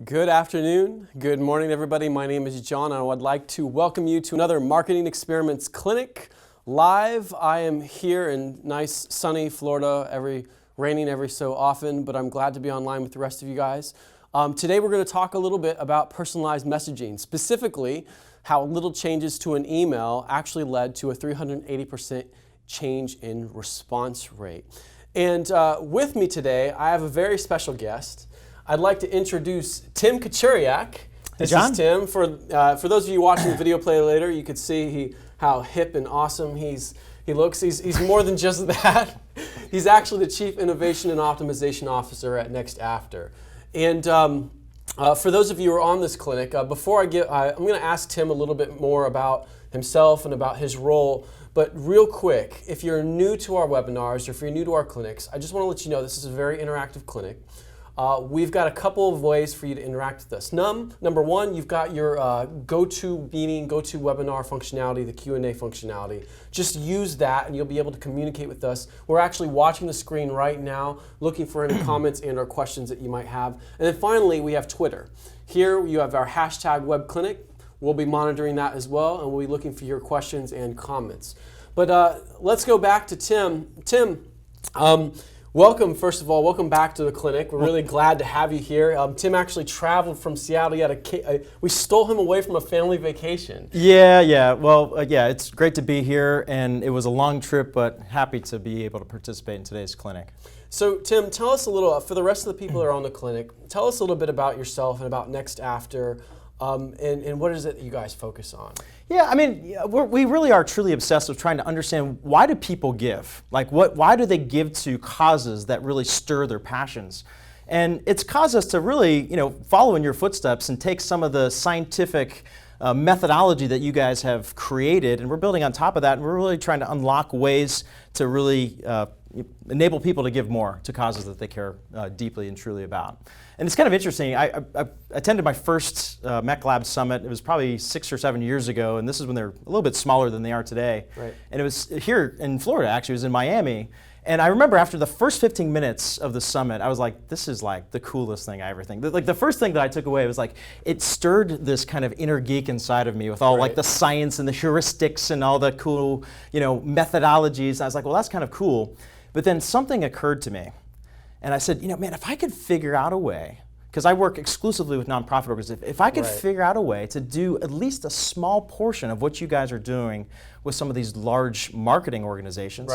Good afternoon, good morning everybody. My name is John and I would like to welcome you to another Marketing Experiments Clinic live. I am here in nice sunny Florida, raining every so often, but I'm glad to be online with the rest of you guys. Today we're going to talk a little bit about personalized messaging, specifically how little changes to an email actually led to a 380% change in response rate. And with me today, I have a very special guest. I'd like to introduce Tim Kachuriak. This is Tim. For those of you watching the video play later, you could see how hip and awesome he looks. He's more than just that. He's actually the Chief Innovation and Optimization Officer at NextAfter. And for those of you who are on this clinic, before I'm going to ask Tim a little bit more about himself and about his role. But real quick, if you're new to our webinars or if you're new to our clinics, I just want to let you know this is a very interactive clinic. We've got a couple of ways for you to interact with us. Number one, you've got your go-to meeting, go-to webinar functionality, the Q&A functionality. Just use that and you'll be able to communicate with us. We're actually watching the screen right now, looking for any comments and or questions that you might have. And then finally, we have Twitter. Here you have our hashtag webclinic. We'll be monitoring that as well, and we'll be looking for your questions and comments. But let's go back to Tim. Tim, welcome, first of all, welcome back to the clinic. We're really glad to have you here. Tim actually traveled from Seattle. We stole him away from a family vacation. Yeah. Well, it's great to be here, and it was a long trip, but happy to be able to participate in today's clinic. So, Tim, tell us a little, for the rest of the people that are on the clinic, tell us a little bit about yourself and about NextAfter, and what is it that you guys focus on? Yeah, I mean, we really are truly obsessed with trying to understand, why do people give? Like, why do they give to causes that really stir their passions? And it's caused us to really, follow in your footsteps and take some of the scientific methodology that you guys have created, and we're building on top of that, and we're really trying to unlock ways to really enable people to give more to causes that they care deeply and truly about. And it's kind of interesting. I attended my first MECLABS summit. It was probably 6 or 7 years ago, and this is when they're a little bit smaller than they are today. Right. And it was here in Florida, actually. It was in Miami. And I remember after the first 15 minutes of the summit, I was like, this is like the coolest thing I ever think. Like the first thing that I took away was like, it stirred this kind of inner geek inside of me with all like the science and the heuristics and all the cool, methodologies. I was like, well, that's kind of cool. But then something occurred to me. And I said, man, if I could figure out a way, because I work exclusively with nonprofit organizations, if I could figure out a way to do at least a small portion of what you guys are doing with some of these large marketing organizations,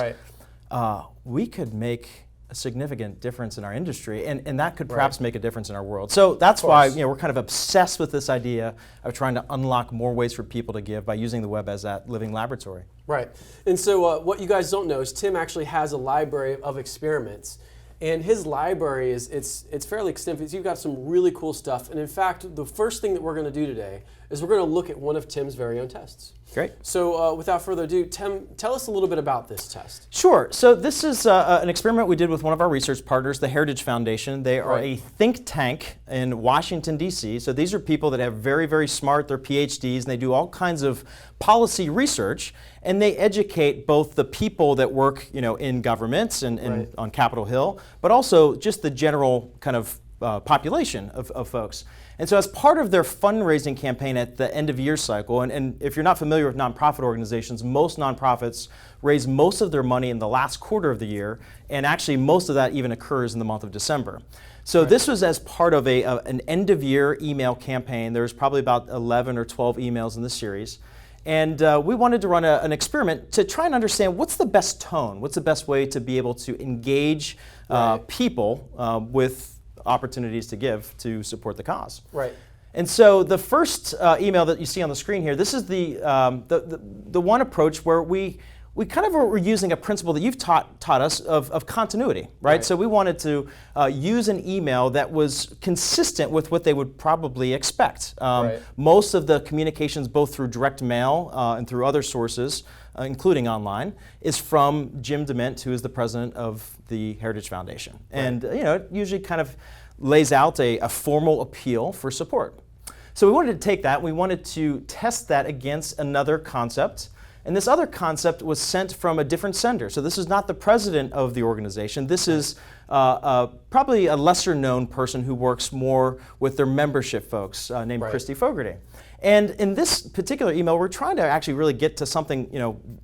we could make a significant difference in our industry, and that could perhaps make a difference in our world. So that's why we're kind of obsessed with this idea of trying to unlock more ways for people to give by using the web as that living laboratory. Right. And so what you guys don't know is Tim actually has a library of experiments. And his library it's fairly extensive. You've got some really cool stuff. And in fact, the first thing that we're going to do today is we're going to look at one of Tim's very own tests. Great. So without further ado, Tim, tell us a little bit about this test. Sure. So this is an experiment we did with one of our research partners, the Heritage Foundation. They are a think tank in Washington, D.C. So these are people that have very, very smart, they're PhDs, and they do all kinds of policy research, and they educate both the people that work in governments and on Capitol Hill, but also just the general kind of population of folks. And so as part of their fundraising campaign at the end of year cycle, and if you're not familiar with nonprofit organizations, most nonprofits raise most of their money in the last quarter of the year, and actually most of that even occurs in the month of December. So this was as part of an end of year email campaign. There's probably about 11 or 12 emails in the series. And we wanted to run an experiment to try and understand what's the best tone, what's the best way to be able to engage people with opportunities to give to support the cause. Right. And so the first email that you see on the screen here, this is the one approach where we kind of were using a principle that you've taught us of continuity, right? So we wanted to use an email that was consistent with what they would probably expect. Most of the communications, both through direct mail and through other sources, including online, is from Jim DeMint, who is the president of the Heritage Foundation. And it usually kind of lays out a formal appeal for support. So we wanted to take that, we wanted to test that against another concept And this other concept was sent from a different sender. So this is not the president of the organization. This is probably a lesser known person who works more with their membership folks named Christy Fogarty. And in this particular email, we're trying to actually really get to something,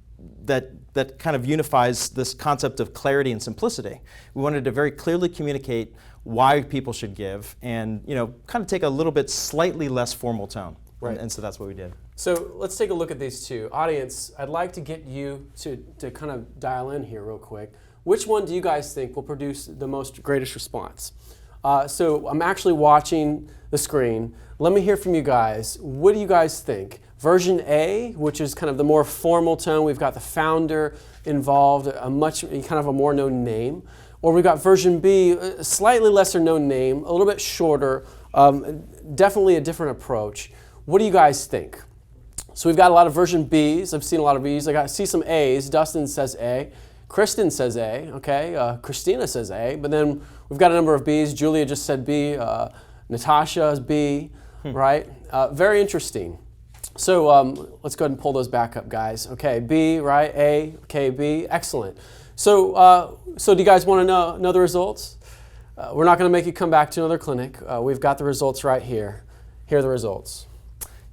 that kind of unifies this concept of clarity and simplicity. We wanted to very clearly communicate why people should give and kind of take a little bit slightly less formal tone. Right. And so that's what we did. So let's take a look at these two. Audience, I'd like to get you to kind of dial in here real quick. Which one do you guys think will produce the greatest response? So I'm actually watching the screen. Let me hear from you guys. What do you guys think? Version A, which is kind of the more formal tone, we've got the founder involved, a more known name. Or we've got version B, a slightly lesser known name, a little bit shorter, definitely a different approach. What do you guys think? So we've got a lot of version Bs. I've seen a lot of Bs. I see some As. Dustin says A. Kristen says A. Okay. Christina says A. But then we've got a number of Bs. Julia just said B. Natasha is B. Right. Very interesting. So let's go ahead and pull those back up, guys. Okay. B. Right. A. Okay. B. Excellent. So do you guys want to know the results? We're not going to make you come back to another clinic. We've got the results right here. Here are the results.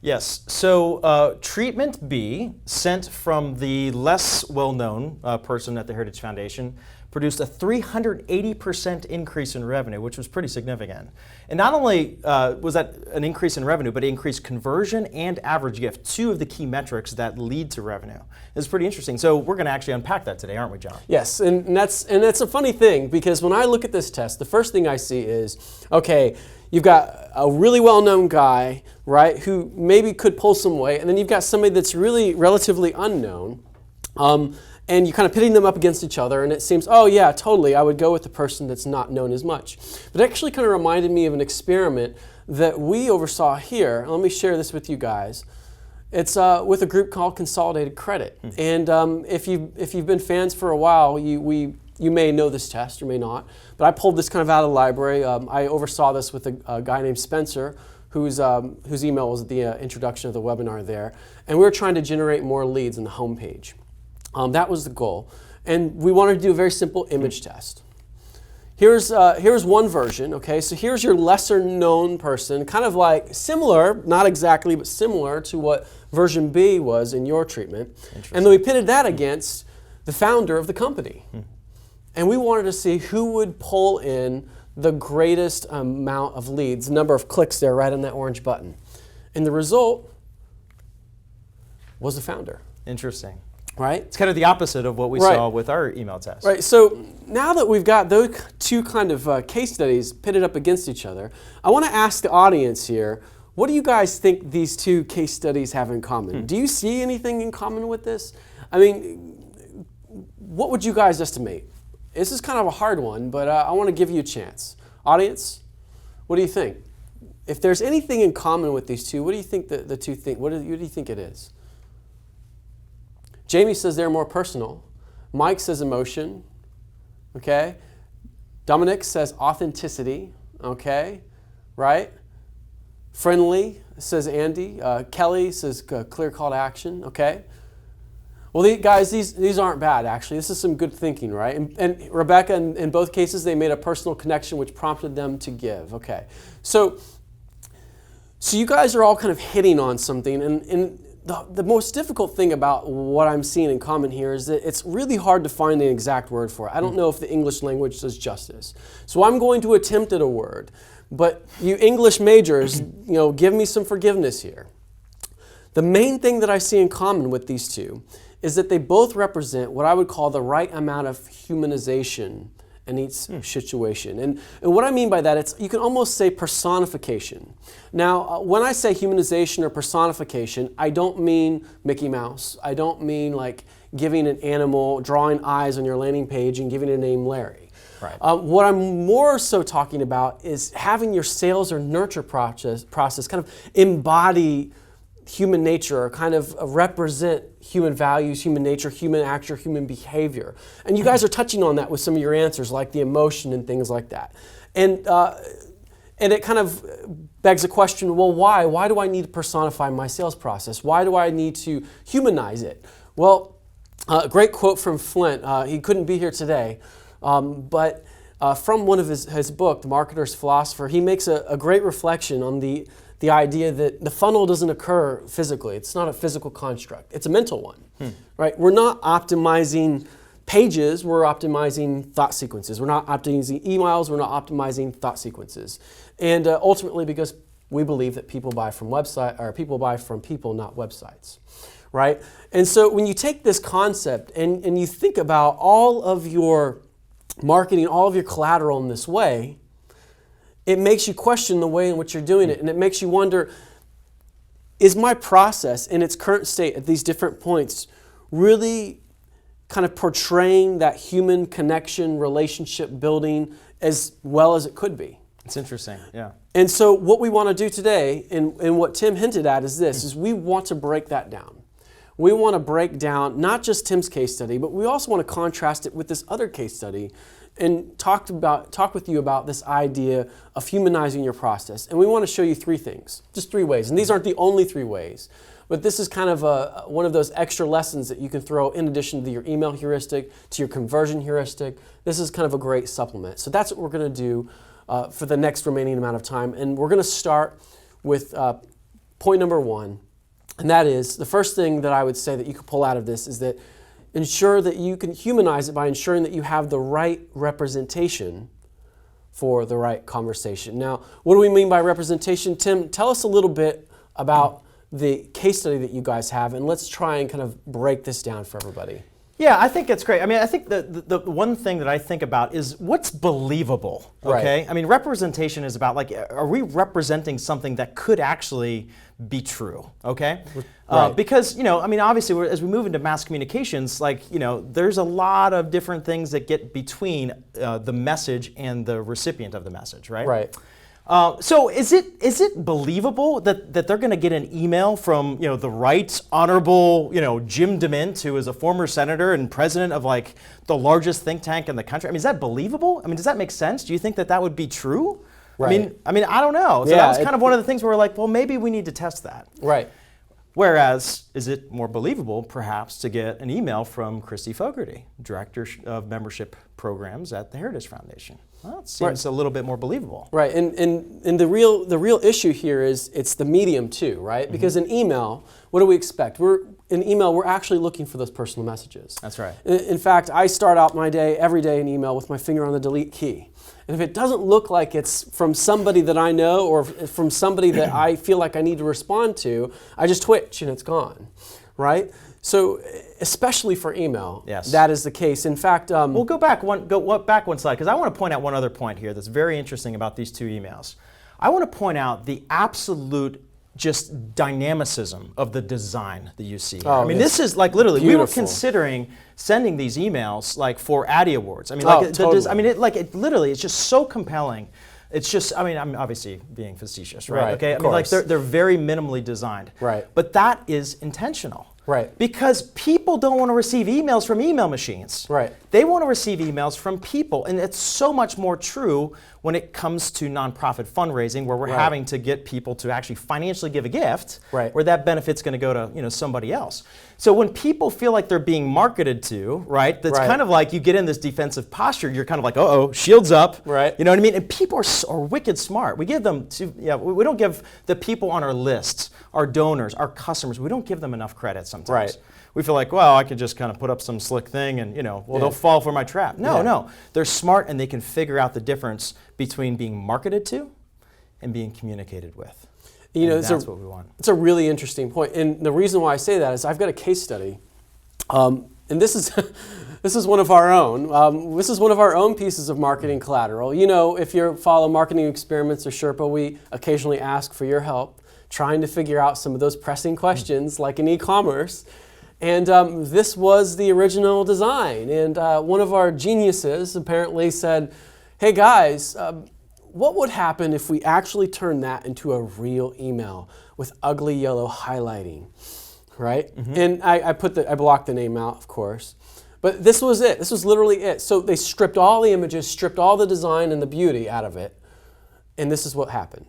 Yes, so treatment B, sent from the less well-known person at the Heritage Foundation, produced a 380% increase in revenue, which was pretty significant. And not only was that an increase in revenue, but it increased conversion and average gift, two of the key metrics that lead to revenue. It's pretty interesting. So we're going to actually unpack that today, aren't we, John? Yes, and that's a funny thing, because when I look at this test, the first thing I see is, okay, you've got a really well-known guy, right, who maybe could pull some weight, and then you've got somebody that's really relatively unknown, and you're kind of pitting them up against each other, and it seems, oh yeah, totally, I would go with the person that's not known as much. But it actually kind of reminded me of an experiment that we oversaw here. Let me share this with you guys. It's with a group called Consolidated Credit. And if you've been fans for a while, you may know this test or may not, but I pulled this kind of out of the library. I oversaw this with a guy named Spencer, whose email was at the introduction of the webinar there. And we were trying to generate more leads on the homepage. That was the goal. And we wanted to do a very simple image test. Here's one version, okay? So here's your lesser known person, kind of like similar, not exactly, but similar to what version B was in your treatment. And then we pitted that against the founder of the company. And we wanted to see who would pull in the greatest amount of leads, the number of clicks there right on that orange button. And the result was the founder. Interesting. Right? It's kind of the opposite of what we saw with our email test. Right. So now that we've got those two kind of case studies pitted up against each other, I want to ask the audience here, what do you guys think these two case studies have in common? Do you see anything in common with this? I mean, what would you guys estimate? This is kind of a hard one, but I want to give you a chance. Audience, what do you think? If there's anything in common with these two, what do you think the two think? What do you think it is? Jamie says they're more personal. Mike says emotion. Okay. Dominic says authenticity. Okay. Right? Friendly says Andy. Kelly says clear call to action. Okay. Well, guys, these aren't bad, actually. This is some good thinking, right? And Rebecca, in both cases, they made a personal connection which prompted them to give. Okay. So you guys are all kind of hitting on something, and the most difficult thing about what I'm seeing in common here is that it's really hard to find an exact word for it. I don't know if the English language does justice. So I'm going to attempt at a word. But you English majors, give me some forgiveness here. The main thing that I see in common with these two is that they both represent what I would call the right amount of humanization in each situation. And what I mean by that, you can almost say personification. Now, when I say humanization or personification, I don't mean Mickey Mouse. I don't mean like giving an animal, drawing eyes on your landing page and giving it a name Larry. Right. What I'm more so talking about is having your sales or nurture process kind of embody human nature, or kind of represent human values, human nature, human action, human behavior. And you guys are touching on that with some of your answers, like the emotion and things like that. And it kind of begs a question, well, why? Why do I need to personify my sales process? Why do I need to humanize it? Well, a great quote from Flint. He couldn't be here today, but from one of his book, The Marketer's Philosopher, he makes a great reflection on the idea that the funnel doesn't occur physically. It's not a physical construct. It's a mental one, right? We're not optimizing pages, we're optimizing thought sequences. We're not optimizing emails, we're not optimizing thought sequences. And ultimately, because we believe that people buy from people, not websites, right? And so when you take this concept and you think about all of your marketing, all of your collateral in this way, it makes you question the way in which you're doing it, and it makes you wonder, is my process in its current state at these different points really kind of portraying that human connection, relationship building as well as it could be? It's interesting, yeah. And so what we want to do today, and what Tim hinted at is this, is we want to break that down. We want to break down not just Tim's case study, but we also want to contrast it with this other case study and talk with you about this idea of humanizing your process. And we want to show you three things, just three ways. And these aren't the only three ways, but this is kind of one of those extra lessons that you can throw in addition to your email heuristic, to your conversion heuristic. This is kind of a great supplement. So that's what we're going to do for the next remaining amount of time. And we're going to start with point number one. And that is, the first thing that I would say that you could pull out of this is that ensure that you can humanize it by ensuring that you have the right representation for the right conversation. Now, what do we mean by representation? Tim, tell us a little bit about the case study that you guys have, and let's try and kind of break this down for everybody. Yeah, I think it's great. I mean, I think the one thing that I think about is what's believable, okay? Right. I mean, representation is about, like, are we representing something that could actually be true, okay? Right. Because, you know, I mean, obviously, as we move into mass communications, like, you know, there's a lot of different things that get between the message and the recipient of the message, right? Right. So is it believable that they're going to get an email from, you know, the right honorable, you know, Jim DeMint, who is a former senator and president of, like, the largest think tank in the country? I mean, is that believable? I mean, does that make sense? Do you think that would be true? Right. I mean, I don't know. So that was kind of one of the things where we're like, well, maybe we need to test that. Right. Whereas, is it more believable, perhaps, to get an email from Christy Fogarty, Director of Membership Programs at the Heritage Foundation? Well, it seems a little bit more believable. Right, and the real issue here is it's the medium too, right? Because in email, what do we expect? In email, we're actually looking for those personal messages. That's right. In fact, I start out my day, every day in email with my finger on the delete key. And if it doesn't look like it's from somebody that I know or from somebody that I feel like I need to respond to, I just twitch and it's gone, right? So, especially for email, yes, that is the case. In fact, we'll go back one slide, because I want to point out one other point here that's very interesting about these two emails. I want to point out the absolute just dynamicism of the design that you see here. Oh, I mean, this is like literally, beautiful. we were considering sending these emails like for Addy Awards. I mean, totally. it literally, it's just so compelling. It's just, I mean, I'm obviously being facetious, right? Okay, I mean, like they're very minimally designed. Right. But that is intentional. Right. Because people don't want to receive emails from email machines. Right. They want to receive emails from people. And it's so much more true when it comes to nonprofit fundraising, where we're having to get people to actually financially give a gift, where that benefit's going to go to, you know, somebody else. So when people feel like they're being marketed to, right, that's kind of like you get in this defensive posture, you're kind of like, uh-oh, shields up. Right. You know what I mean? And people are wicked smart. We give them, we don't give the people on our lists, our donors, our customers, we don't give them enough credit sometimes. Right. We feel like, well, I could just kind of put up some slick thing and, you know, well, they'll fall for my trap. No. They're smart and they can figure out the difference between being marketed to and being communicated with. You know, that's what we want. It's a really interesting point. And the reason why I say that is I've got a case study. And this is this is one of our own. This is one of our own pieces of marketing collateral. You know, if you follow Marketing Experiments or Sherpa, we occasionally ask for your help trying to figure out some of those pressing questions like in e-commerce. And this was the original design. And one of our geniuses apparently said, hey guys, what would happen if we actually turned that into a real email with ugly yellow highlighting, right? And I blocked the name out, of course. But this was it. This was literally it. So they stripped all the images, stripped all the design and the beauty out of it. And this is what happened.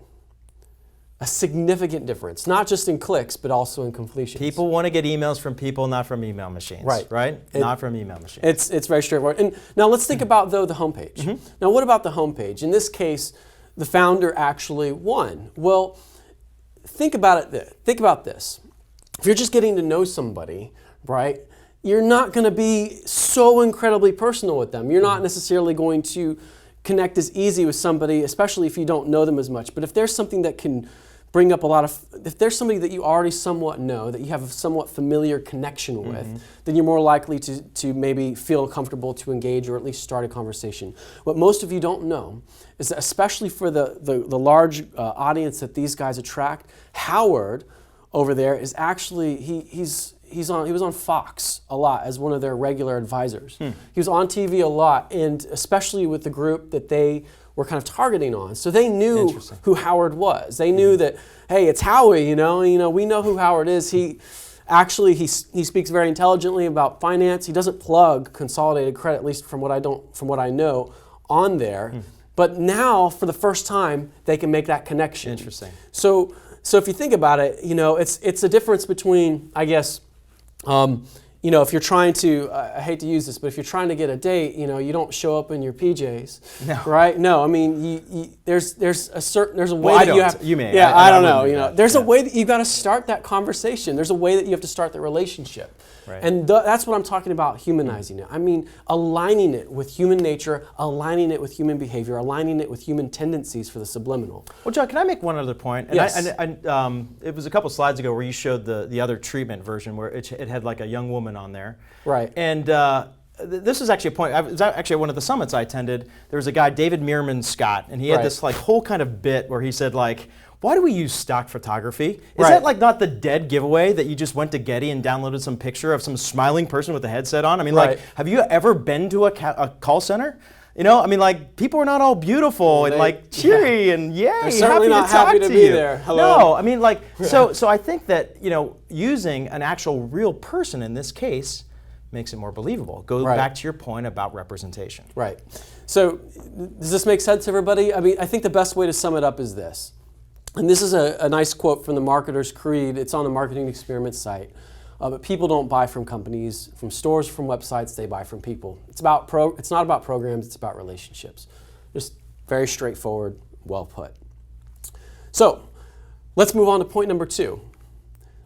a significant difference, not just in clicks, but also in completions. People want to get emails from people, not from email machines. Right? Not from email machines. It's very straightforward. And now let's think about, though, the homepage. Now, what about the homepage? In this case, the founder actually won. Well, think about it. Think about this. If you're just getting to know somebody, right, you're not going to be so incredibly personal with them. You're not necessarily going to connect as easy with somebody, especially if you don't know them as much. But if there's something that can bring up if there's somebody that you already somewhat know, that you have a somewhat familiar connection with, then you're more likely to maybe feel comfortable to engage or at least start a conversation. What most of you don't know is that, especially for the large audience that these guys attract, Howard over there is actually, he was on Fox a lot as one of their regular advisors. He was on TV a lot, and especially with the group that they were kind of targeting on. So they knew who Howard was. They knew that, hey, it's Howie, we know who Howard is. He speaks very intelligently about finance. He doesn't plug Consolidated Credit, at least from what I know, on there. But now, for the first time, they can make that connection. Interesting. So if you think about it, it's a difference between, I guess, if you're trying to, I hate to use this, but if you're trying to get a date, you don't show up in your PJs, right? No, I mean, there's a way that you have. You may. Yeah, I don't know. There's a way that you got to start that conversation. There's a way that you have to start the relationship, and that's what I'm talking about, humanizing it. I mean, aligning it with human nature, aligning it with human behavior, aligning it with human tendencies for the subliminal. Well, John, can I make one other point? Yes. It was a couple slides ago where you showed the other treatment version where it had like a young woman on there. Right. And this is actually a point. It was actually one of the summits I attended. There was a guy, David Meerman Scott, and he had this like whole kind of bit where he said like, why do we use stock photography? Is that like not the dead giveaway that you just went to Getty and downloaded some picture of some smiling person with a headset on? I mean, like, have you ever been to a call center? I mean, like, people are not all beautiful and like cheery and yay, they're certainly not happy to be there. Hello. No, I mean, like, so I think that using an actual real person in this case makes it more believable. Go back to your point about representation. Right. So does this make sense, everybody? I mean, I think the best way to sum it up is this. And this is a nice quote from the Marketer's Creed. It's on the Marketing Experiment site. But people don't buy from companies, from stores, from websites. They buy from people. It's not about programs. It's about relationships. Just very straightforward, well put. So let's move on to point number 2.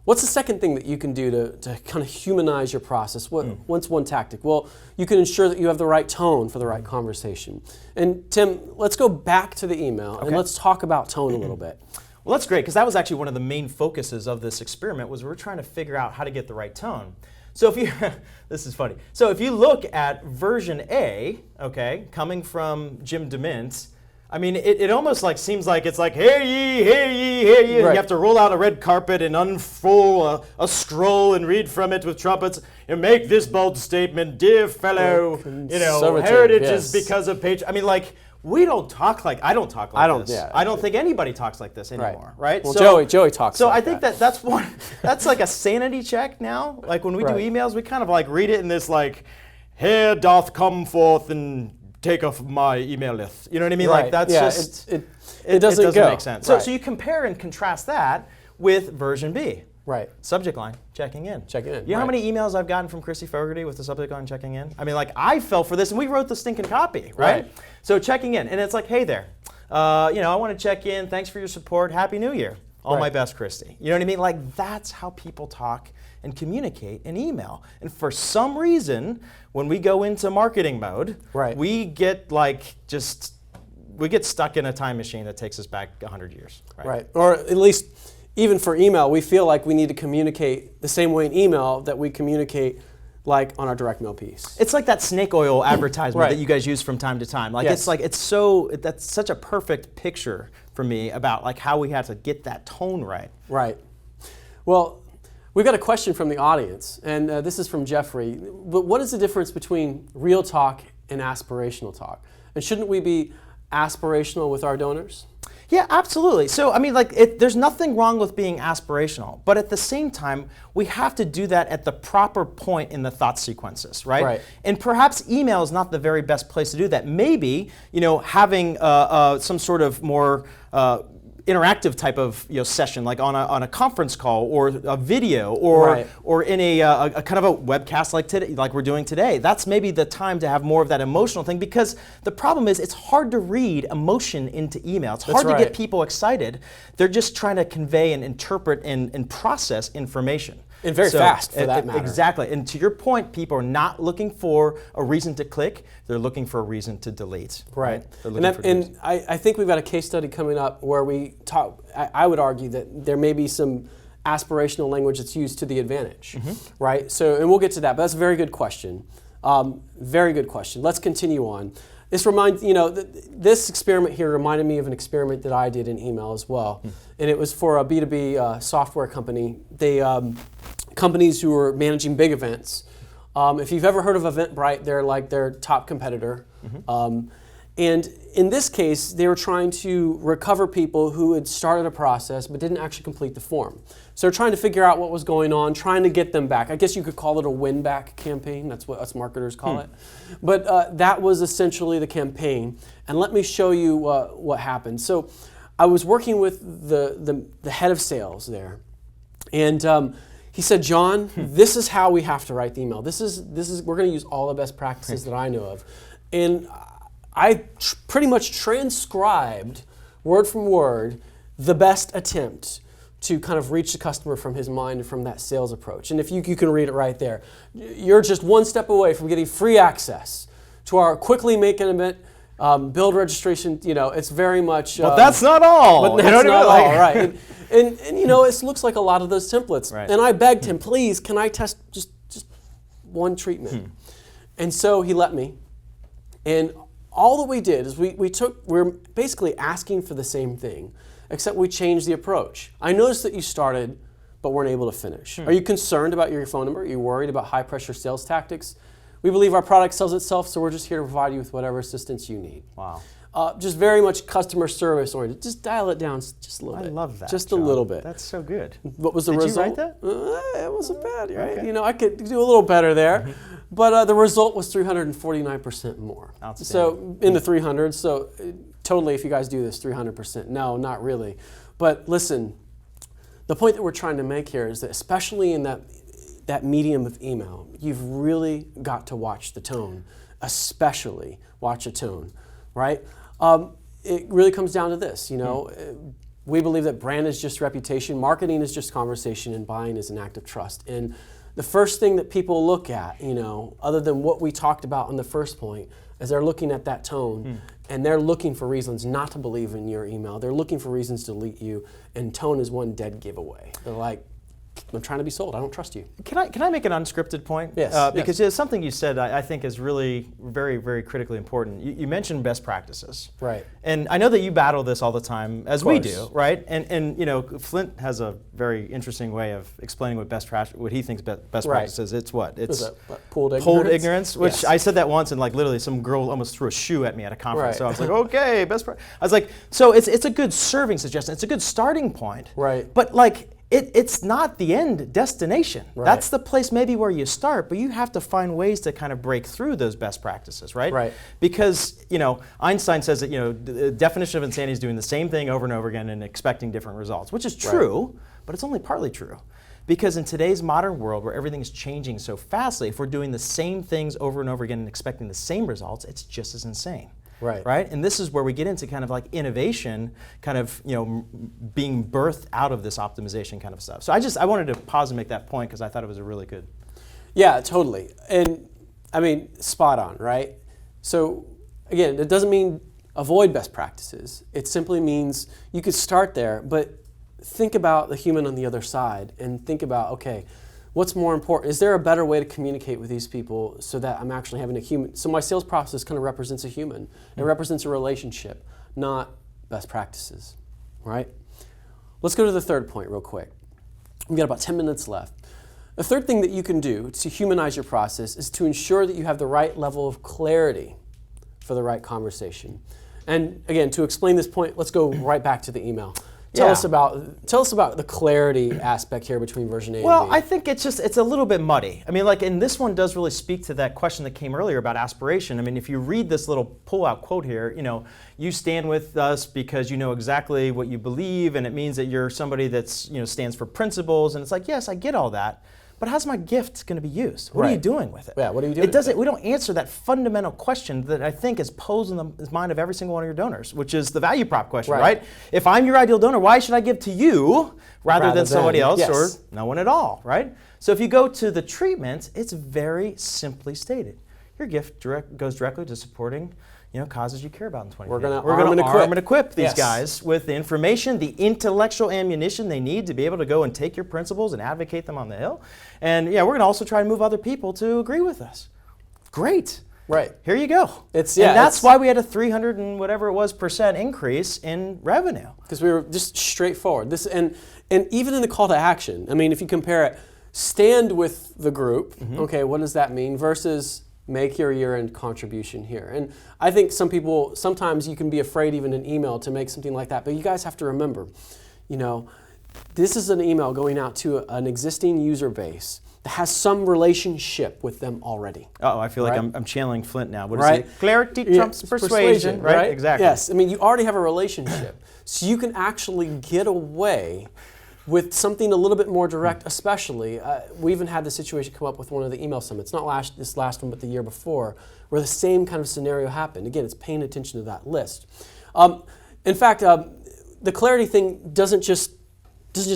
What's the second thing that you can do to kind of humanize your process? What's one tactic? Well, you can ensure that you have the right tone for the right conversation. And Tim, let's go back to the email and let's talk about tone a little bit. Well, that's great, because that was actually one of the main focuses of this experiment, was we're trying to figure out how to get the right tone. So if you, this is funny. So if you look at version A, coming from Jim DeMint, I mean, it almost like seems like it's like, hear ye, hear ye, hear ye. And you have to roll out a red carpet and unfold a scroll and read from it with trumpets and make this bold statement, dear fellow, heritage is because of patron. I mean, like, we don't talk like, I don't talk like this. I don't think anybody talks like this anymore, right? Well, Joey talks so like I think that's one, that's like a sanity check now. Like when we do emails, we kind of like read it in this like, here doth come forth and take off my email list. You know what I mean? Like that's just, it doesn't make sense. So you compare and contrast that with version B. Right. Subject line, checking in. Checking in. You know how many emails I've gotten from Chrissy Fogarty with the subject line, checking in? I mean, like, I fell for this, and we wrote the stinking copy, right? So checking in, and it's like, hey there, I want to check in. Thanks for your support. Happy New Year. All my best, Christy. You know what I mean? Like, that's how people talk and communicate in email. And for some reason, when we go into marketing mode, we get like we get stuck in a time machine that takes us back 100 years. Right. Or at least, even for email, we feel like we need to communicate the same way in email that we communicate like on our direct mail piece. It's like that snake oil advertisement that you guys use from time to time. Like it's like that's such a perfect picture for me about like how we have to get that tone right. Right. Well, we've got a question from the audience, and this is from Jeffrey. But what is the difference between real talk and aspirational talk? And shouldn't we be aspirational with our donors? Yeah, absolutely. So, I mean, like, there's nothing wrong with being aspirational, but at the same time, we have to do that at the proper point in the thought sequences, right? And perhaps email is not the very best place to do that. Maybe, having some sort of more interactive type of session, like on a conference call or a video or in a kind of a webcast like today, like we're doing today. That's maybe the time to have more of that emotional thing, because the problem is it's hard to read emotion into email. It's hard to get people excited. They're just trying to convey and interpret and process information. And very fast, for that matter. Exactly. And to your point, people are not looking for a reason to click. They're looking for a reason to delete. Right. And I think we've got a case study coming up where we talk, I would argue that there may be some aspirational language that's used to the advantage, right? So, and we'll get to that, but that's a very good question. Very good question. Let's continue on. This reminds, this experiment here reminded me of an experiment that I did in email as well. And it was for a B2B software company. Companies who were managing big events. If you've ever heard of Eventbrite, they're like their top competitor. And in this case, they were trying to recover people who had started a process but didn't actually complete the form. So they're trying to figure out what was going on, trying to get them back. I guess you could call it a win-back campaign. That's what us marketers call it. But that was essentially the campaign. And let me show you what happened. So I was working with the head of sales there. And he said, John, this is how we have to write the email. We're going to use all the best practices that I know of. And I pretty much transcribed, word from word, the best attempt to kind of reach the customer from his mind and from that sales approach. And if you can read it right there. You're just one step away from getting free access to our quickly make an event, build registration. It's very much... But that's not all. But that's not all, right. And it looks like a lot of those templates. Right. And I begged him, please, can I test just one treatment? And so he let me. And all that we did is we're basically asking for the same thing, except we changed the approach. I noticed that you started, but weren't able to finish. Are you concerned about your phone number? Are you worried about high pressure sales tactics? We believe our product sells itself, so we're just here to provide you with whatever assistance you need. Wow. Just very much customer service oriented. Just dial it down just a little bit. I love that, just John. A little bit. That's so good. What was the result? Did you write that? It wasn't bad, right? Okay. I could do a little better there. But the result was 349% more. Outstanding. So in the 300s, so totally if you guys do this, 300%. No, not really. But listen, the point that we're trying to make here is that especially in that medium of email, you've really got to watch the tone, especially watch a tone, right? It really comes down to this, we believe that brand is just reputation, marketing is just conversation, and buying is an act of trust. And the first thing that people look at, other than what we talked about in the first point, is they're looking at that tone, and they're looking for reasons not to believe in your email. They're looking for reasons to delete you, and tone is one dead giveaway. They're like, I'm trying to be sold. I don't trust you. Can I make an unscripted point? Yes. Because it's something you said I think is really very, very critically important. You mentioned best practices. Right. And I know that you battle this all the time, as we do, right? And Flint has a very interesting way of explaining what he thinks best practices. It's what? It's pooled ignorance. Which I said that once, and literally some girl almost threw a shoe at me at a conference. Right. So I was like, okay, best practice. I was like, so it's a good serving suggestion. It's a good starting point. Right. But it's not the end destination. Right. That's the place maybe where you start, but you have to find ways to kind of break through those best practices, right? Right. Because, Einstein says that, the definition of insanity is doing the same thing over and over again and expecting different results, which is true, but it's only partly true. Because in today's modern world where everything is changing so fastly, if we're doing the same things over and over again and expecting the same results, it's just as insane. Right. And this is where we get into kind of like innovation, kind of, being birthed out of this optimization kind of stuff. So I wanted to pause and make that point because I thought it was a really good. Yeah, totally. And I mean, spot on, right? So again, it doesn't mean avoid best practices. It simply means you could start there, but think about the human on the other side and think about, okay, what's more important? Is there a better way to communicate with these people so that I'm actually having a human? So my sales process kind of represents a human. It represents a relationship, not best practices, right? Let's go to the third point real quick. We've got about 10 minutes left. The third thing that you can do to humanize your process is to ensure that you have the right level of clarity for the right conversation. And again, to explain this point, let's go right back to the email. Tell us about the clarity aspect here between version A and B. Well, I think it's a little bit muddy. I mean, and this one does really speak to that question that came earlier about aspiration. I mean, if you read this little pull-out quote here, you stand with us because you know exactly what you believe, and it means that you're somebody that's stands for principles. And it's like, yes, I get all that. But how's my gift going to be used? What are you doing with it? Yeah, what are you doing? We don't answer that fundamental question that I think is posed in the mind of every single one of your donors, which is the value prop question, right? If I'm your ideal donor, why should I give to you rather than somebody else or no one at all, right? So if you go to the treatment, it's very simply stated. Your gift goes directly to supporting causes you care about in 2020. We're going to arm and equip these guys with the information, the intellectual ammunition they need to be able to go and take your principles and advocate them on the Hill. And we're going to also try to move other people to agree with us. Great. Right. Here you go. And that's why we had a 300 and whatever it was % increase in revenue. Because we were just straightforward. And even in the call to action, I mean, if you compare it, stand with the group, okay, what does that mean, versus make your year-end contribution here. And I think sometimes you can be afraid even in email to make something like that, but you guys have to remember, this is an email going out to an existing user base that has some relationship with them already. I feel like I'm channeling Flint now. What is it? Clarity trumps persuasion, right? Exactly. Yes, I mean, you already have a relationship, so you can actually get away with something a little bit more direct, especially. We even had the situation come up with one of the email summits, not this last one, but the year before, where the same kind of scenario happened. Again, it's paying attention to that list. In fact, the clarity thing doesn't just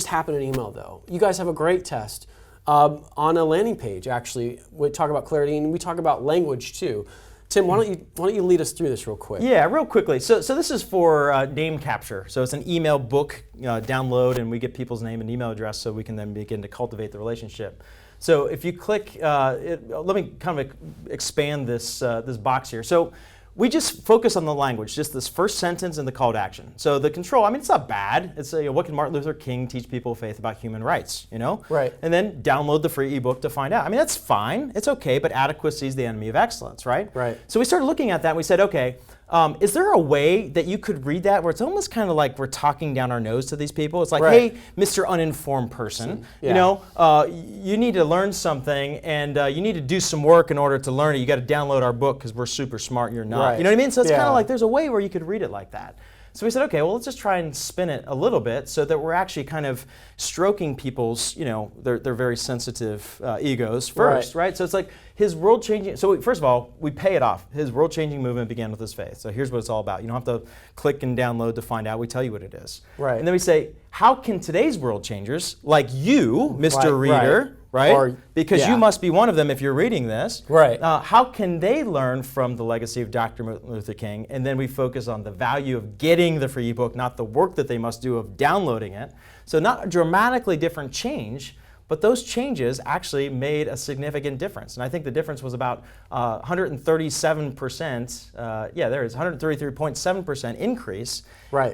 happen in email, though. You guys have a great test on a landing page, actually. We talk about clarity, and we talk about language, too. Tim, why don't you lead us through this real quick? Yeah, real quickly. So this is for name capture. So it's an email book download, and we get people's name and email address so we can then begin to cultivate the relationship. So if you click, let me kind of expand this box here. So we just focus on the language, just this first sentence and the call to action. So the control, I mean, it's not bad. It's what can Martin Luther King teach people of faith about human rights, Right. And then download the free ebook to find out. I mean, that's fine. It's okay, but adequacy is the enemy of excellence, right? Right. So we started looking at that and we said, okay, is there a way that you could read that where it's almost kind of like we're talking down our nose to these people? It's like, hey, Mr. Uninformed person, you need to learn something and you need to do some work in order to learn it. You got to download our book because we're super smart and you're not. Right. You know what I mean? So it's kind of like there's a way where you could read it like that. So we said, okay, well, let's just try and spin it a little bit so that we're actually kind of stroking people's, their very sensitive egos first, right? So it's like his world-changing, so first of all, we pay it off. His world-changing movement began with his faith. So here's what it's all about. You don't have to click and download to find out. We tell you what it is. Right. And then we say, how can today's world changers, like you, Mr. Reader, right? Because you must be one of them if you're reading this. Right. How can they learn from the legacy of Dr. Martin Luther King? And then we focus on the value of getting the free ebook, not the work that they must do of downloading it. So not a dramatically different change, but those changes actually made a significant difference. And I think the difference was about 137%, there is 133.7% increase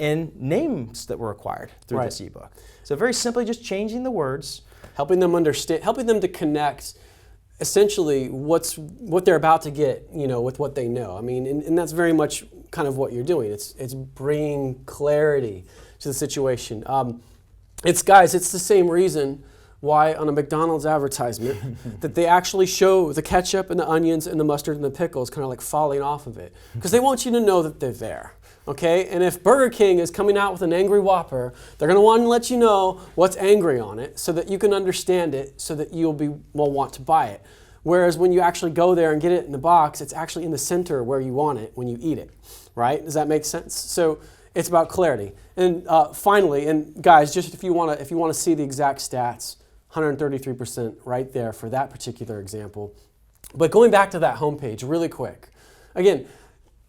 in names that were acquired through this ebook. So very simply just changing the words, helping them understand, helping them to connect essentially what they're about to get, with what they know. I mean, and that's very much kind of what you're doing. It's bringing clarity to the situation. It's the same reason why on a McDonald's advertisement that they actually show the ketchup and the onions and the mustard and the pickles kind of like falling off of it. Because they want you to know that they're there. Okay? And if Burger King is coming out with an angry Whopper, they're going to want to let you know what's angry on it so that you can understand it so that you'll want to buy it. Whereas when you actually go there and get it in the box, it's actually in the center where you want it when you eat it. Right? Does that make sense? So it's about clarity. And finally, and guys, just if you want to see the exact stats, 133% right there for that particular example. But going back to that homepage really quick. Again,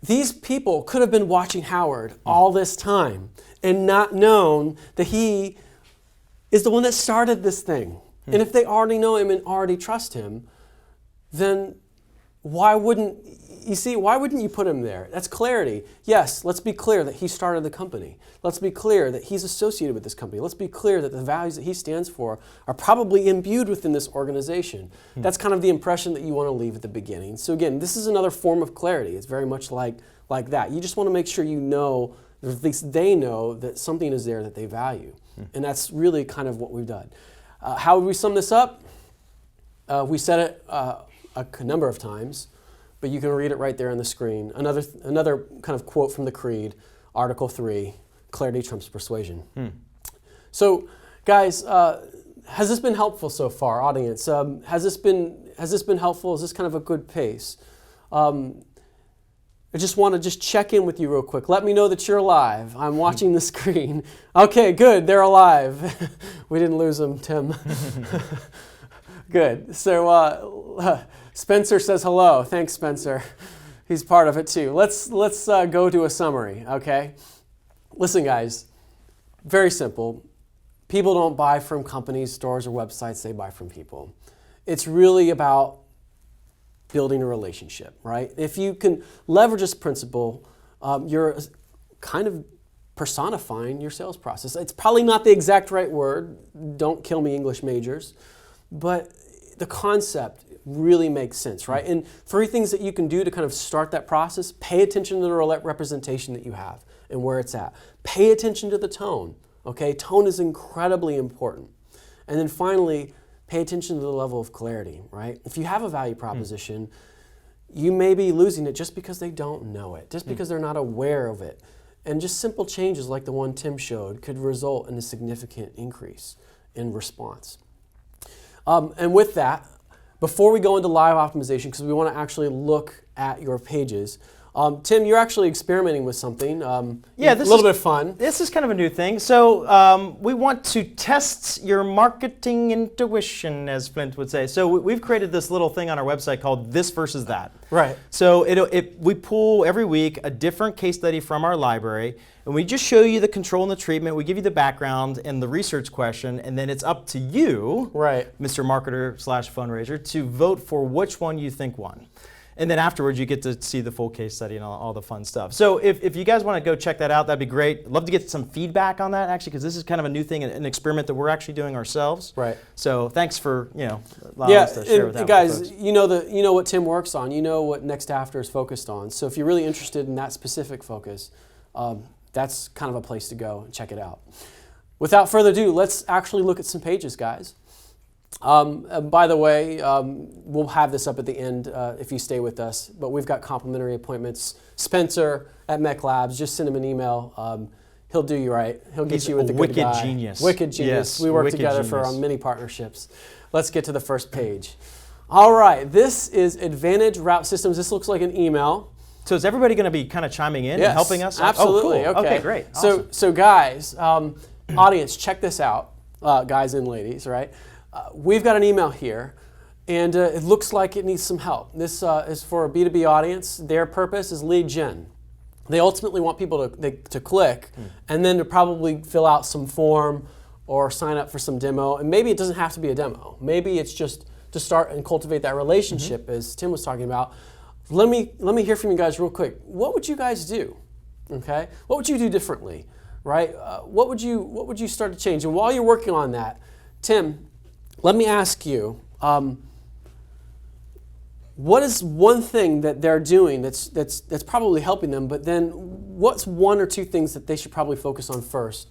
these people could have been watching Howard all this time and not known that he is the one that started this thing. And if they already know him and already trust him, then why wouldn't you put him there? That's clarity. Yes, let's be clear that he started the company. Let's be clear that he's associated with this company. Let's be clear that the values that he stands for are probably imbued within this organization. That's kind of the impression that you want to leave at the beginning. So again, this is another form of clarity. It's very much like that. You just want to make sure you know or at least they know that something is there that they value. And that's really kind of what we've done. How would we sum this up? We said it a number of times, but you can read it right there on the screen. Another kind of quote from the Creed, Article 3, clarity trumps persuasion. So, guys, has this been helpful so far, audience? Has this been helpful? Is this kind of a good pace? I just want to check in with you real quick. Let me know that you're alive. I'm watching the screen. Okay, good. They're alive. We didn't lose them, Tim. Good. So Spencer says hello. Thanks, Spencer. He's part of it too. Let's go to a summary. Okay. Listen, guys. Very simple. People don't buy from companies, stores, or websites. They buy from people. It's really about building a relationship, right? If you can leverage this principle, you're kind of personifying your sales process. It's probably not the exact right word. Don't kill me, English majors. But the concept really makes sense, right? And 3 things that you can do to kind of start that process: pay attention to the representation that you have and where it's at. Pay attention to the tone, okay? Tone is incredibly important. And then finally, pay attention to the level of clarity, right? If you have a value proposition, you may be losing it just because they don't know it, just because they're not aware of it. And just simple changes like the one Tim showed could result in a significant increase in response. And with that, before we go into live optimization, because we want to actually look at your pages, Tim, you're actually experimenting with something. Yeah, this a little bit of fun. This is kind of a new thing. So we want to test your marketing intuition, as Flint would say. So we've created this little thing on our website called This versus That. Right. So we pull every week a different case study from our library, and we just show you the control and the treatment. We give you the background and the research question, and then it's up to you, right, Mr. Marketer / fundraiser, to vote for which one you think won. And then afterwards, you get to see the full case study and all the fun stuff. So if you guys want to go check that out, that'd be great. I'd love to get some feedback on that, actually, because this is kind of a new thing, an experiment that we're actually doing ourselves. Right. So thanks for allowing us to share with that. Guys, with folks. You know what Tim works on. You know what NextAfter is focused on. So if you're really interested in that specific focus, that's kind of a place to go and check it out. Without further ado, let's actually look at some pages, guys. By the way, we'll have this up at the end if you stay with us, but we've got complimentary appointments. Spencer at MECLABS, just send him an email. He'll do you right. He'll get you with the good guy. Wicked genius. Wicked genius. Yes, we work together for many partnerships. Let's get to the first page. All right, this is Advantage Route Systems. This looks like an email. So is everybody going to be kind of chiming in and helping us? Absolutely. Oh, cool. Okay, great. Awesome. So guys, audience, check this out, guys and ladies, right? We've got an email here, and it looks like it needs some help. This is for a B2B audience. Their purpose is lead gen. They ultimately want people to click and then to probably fill out some form or sign up for some demo. And maybe it doesn't have to be a demo. Maybe it's just to start and cultivate that relationship, as Tim was talking about. Let me hear from you guys real quick. What would you guys do? Okay, what would you do differently? Right? What would you start to change? And while you're working on that, Tim, let me ask you, what is one thing that they're doing that's probably helping them, but then what's 1 or 2 things that they should probably focus on first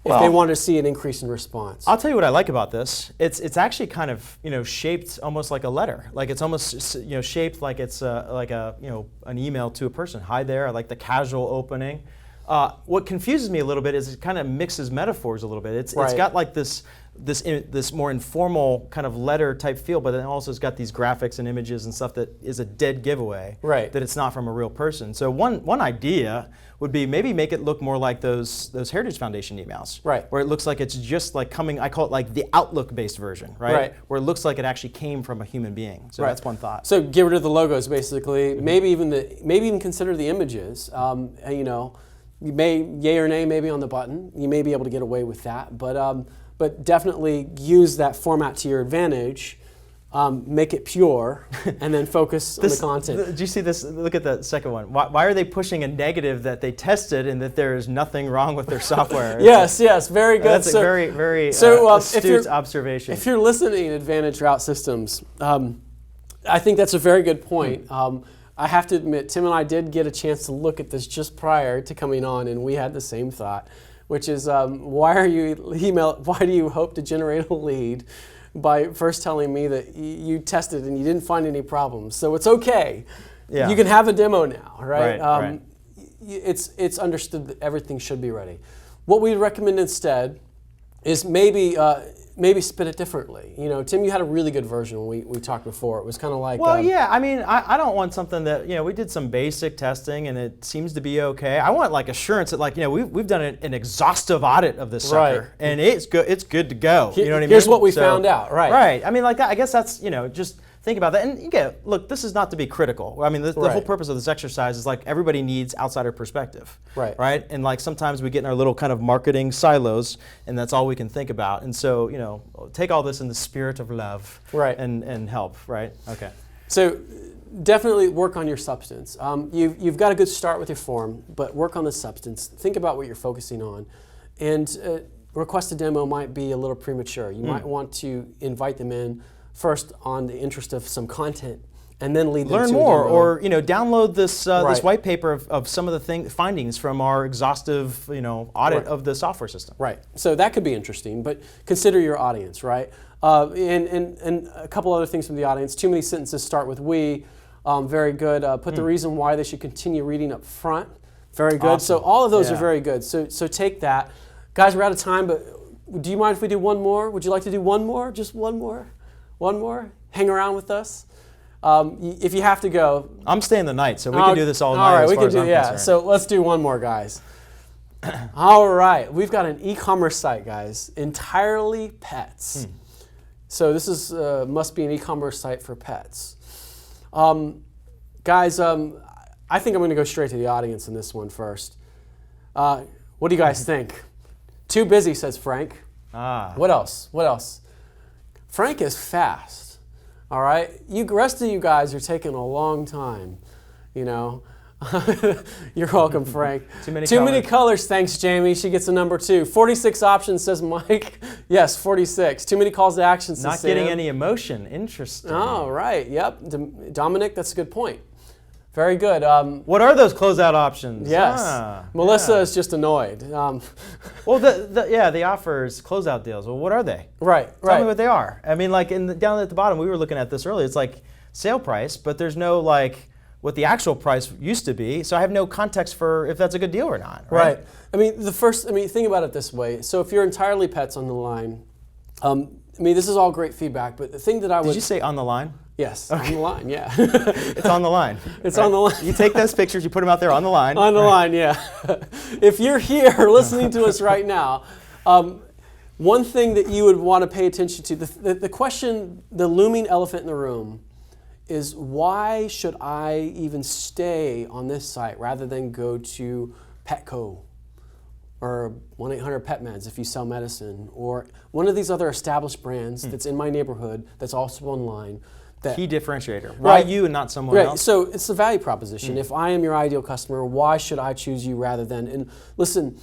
if they want to see an increase in response? I'll tell you what I like about this. It's actually kind of shaped almost like a letter. Like it's almost shaped like it's an email to a person. Hi there. I like the casual opening. What confuses me a little bit is it kind of mixes metaphors a little bit. It's got like this more informal kind of letter type feel, but then also it's got these graphics and images and stuff that is a dead giveaway that it's not from a real person. So one idea would be maybe make it look more like those Heritage Foundation emails, where it looks like it's just like coming. I call it like the Outlook-based version, where it looks like it actually came from a human being. So that's one thought. So get rid of the logos, basically. Maybe even consider the images. You may yay or nay maybe on the button. You may be able to get away with that, but definitely use that format to your advantage. Make it pure, and then focus on the content. Do you see this? Look at the second one. Why are they pushing a negative that they tested and that there is nothing wrong with their software? Yes, very good. That's a very, very astute observation. If you're listening to Advantage Route Systems, I think that's a very good point. I have to admit, Tim and I did get a chance to look at this just prior to coming on, and we had the same thought, which is why do you hope to generate a lead by first telling me that you tested and you didn't find any problems? So it's okay. Yeah. You can have a demo now, right? Right. It's understood that everything should be ready. What we recommend instead is maybe spin it differently. You know, Tim, you had a really good version when we talked before. It was kind of like... Well, yeah, I mean, I don't want something that, we did some basic testing and it seems to be okay. I want like assurance that we've done an exhaustive audit of this sucker, right. And it's good to go. You know what I mean? Here's what we found out, right. Right, I mean, like that, I guess that's, just think about that. And look, this is not to be critical. I mean, the whole purpose of this exercise is like everybody needs outsider perspective, right? And like sometimes we get in our little kind of marketing silos, and that's all we can think about. And so, take all this in the spirit of love, right, and help, right? Okay. So definitely work on your substance. You've got a good start with your form, but work on the substance. Think about what you're focusing on, and request a demo might be a little premature. You might want to invite them in first on the interest of some content, and then lead them learn to more, a demo. or download this this white paper of some of the findings from our exhaustive audit of the software system. Right. So that could be interesting, but consider your audience, right? And a couple other things from the audience. Too many sentences start with we. Very good. Put the reason why they should continue reading up front. Very good. Awesome. So all of those are very good. So take that, guys. We're out of time, but do you mind if we do one more? Would you like to do one more? Just one more. One more? Hang around with us. If you have to go. I'm staying the night, so we can do this all night. All right, as we far can as do, I'm yeah. concerned. So let's do one more, guys. All right, we've got an e-commerce site, guys, entirely pets. So this is must be an e-commerce site for pets. Guys, I think I'm going to go straight to the audience in this one first. What do you guys think? Too busy, says Frank. What else? What else? Frank is fast, all right? Rest of you guys are taking a long time, You're welcome, Frank. Too many colors, thanks, Jamie. She gets a number 2. 46 options, says Mike. Yes, 46. Too many calls to action, says Not Sam. getting any emotion. Interesting. Oh, right. Yep. Dominic, that's a good point. Very good. What are those closeout options? Yes. Melissa is just annoyed. Well, the offers, closeout deals. Well, what are they? Right. Tell me what they are. I mean, like down at the bottom, we were looking at this earlier. It's like sale price, but there's no like what the actual price used to be. So I have no context for if that's a good deal or not. Right. I mean, think about it this way. So if you're entirely pets on the line, this is all great feedback, but the thing that I would... Did you say on the line? Yes, okay. On the line, yeah. It's on the line. It's on the line. You take those pictures, you put them out there on the line. On the line, yeah. If you're here listening to us right now, one thing that you would want to pay attention to, the question, the looming elephant in the room, is why should I even stay on this site rather than go to Petco or 1-800-PET-MEDS if you sell medicine, or one of these other established brands that's in my neighborhood that's also online. Key differentiator. Why you and not someone else? So it's the value proposition. If I am your ideal customer, why should I choose you rather than... And listen,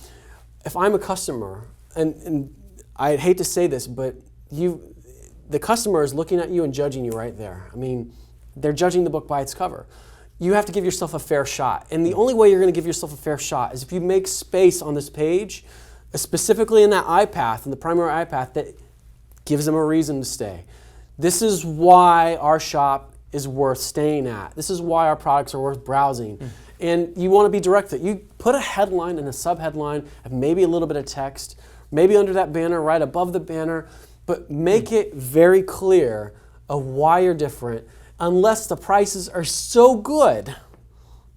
if I'm a customer, and I hate to say this, but the customer is looking at you and judging you right there. I mean, they're judging the book by its cover. You have to give yourself a fair shot. And the only way you're going to give yourself a fair shot is if you make space on this page, specifically in that iPath, in the primary iPath, that gives them a reason to stay. This is why our shop is worth staying at. This is why our products are worth browsing. And you want to be direct with it. You put a headline and a subheadline, and maybe a little bit of text, maybe under that banner, right above the banner, but make it very clear of why you're different, unless the prices are so good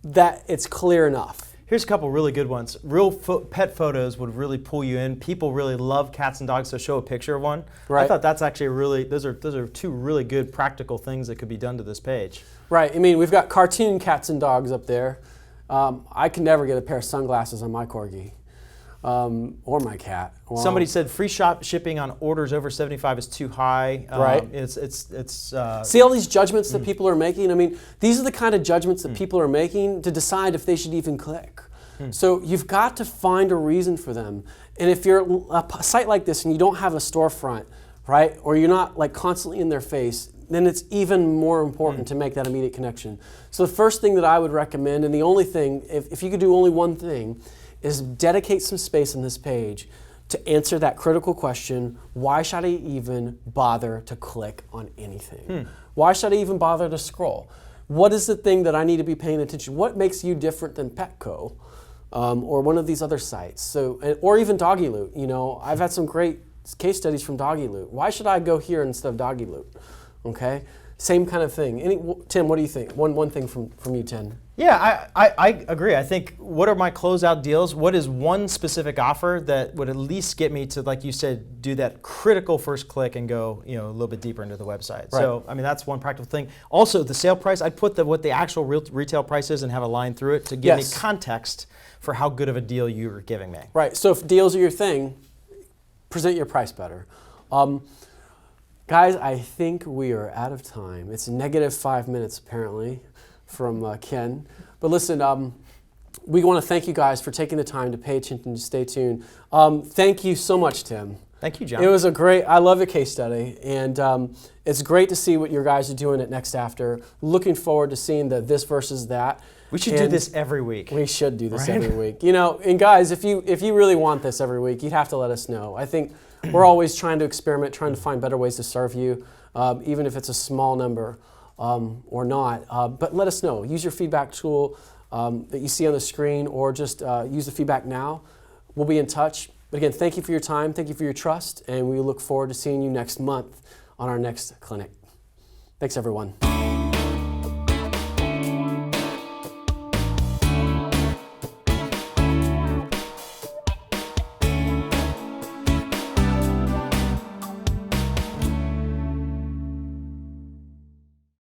that it's clear enough. Here's a couple really good ones. Real pet photos would really pull you in. People really love cats and dogs, so show a picture of one. Right. I thought that's actually those are two really good practical things that could be done to this page. Right. I mean, we've got cartoon cats and dogs up there. I can never get a pair of sunglasses on my corgi. Or my cat. Well, somebody said free shipping on orders over 75 is too high. Right. See all these judgments that people are making? I mean, these are the kind of judgments that people are making to decide if they should even click. So you've got to find a reason for them. And if you're a site like this and you don't have a storefront, right, or you're not like constantly in their face, then it's even more important to make that immediate connection. So the first thing that I would recommend, and the only thing, if you could do only one thing, is dedicate some space on this page to answer that critical question, why should I even bother to click on anything? Why should I even bother to scroll? What is the thing that I need to be paying attention? What makes you different than Petco or one of these other sites? So, or even Doggy Loot. You know, I've had some great case studies from Doggy Loot. Why should I go here instead of Doggy Loot? Okay, same kind of thing. Tim, what do you think? One thing from you, Tim. Yeah, I agree. I think, what are my closeout deals? What is one specific offer that would at least get me to, like you said, do that critical first click and go, you know, a little bit deeper into the website. Right. So, I mean, that's one practical thing. Also, the sale price, I'd put what the actual retail price is and have a line through it to give me context for how good of a deal you are giving me. Right, so if deals are your thing, present your price better. Guys, I think we are out of time. It's -5 minutes apparently from Ken. But listen, we want to thank you guys for taking the time to pay attention, to stay tuned. Thank you so much, Tim. Thank you, John. It was I love the case study, and it's great to see what your guys are doing at NextAfter. Looking forward to seeing the this versus that. We should do this every week. We should do this every week. You know, and guys, if you really want this every week, you'd have to let us know. I think we're always trying to experiment, trying to find better ways to serve you, even if it's a small number or not. But let us know. Use your feedback tool that you see on the screen, or just use the feedback now. We'll be in touch. But again, thank you for your time. Thank you for your trust. And we look forward to seeing you next month on our next clinic. Thanks, everyone.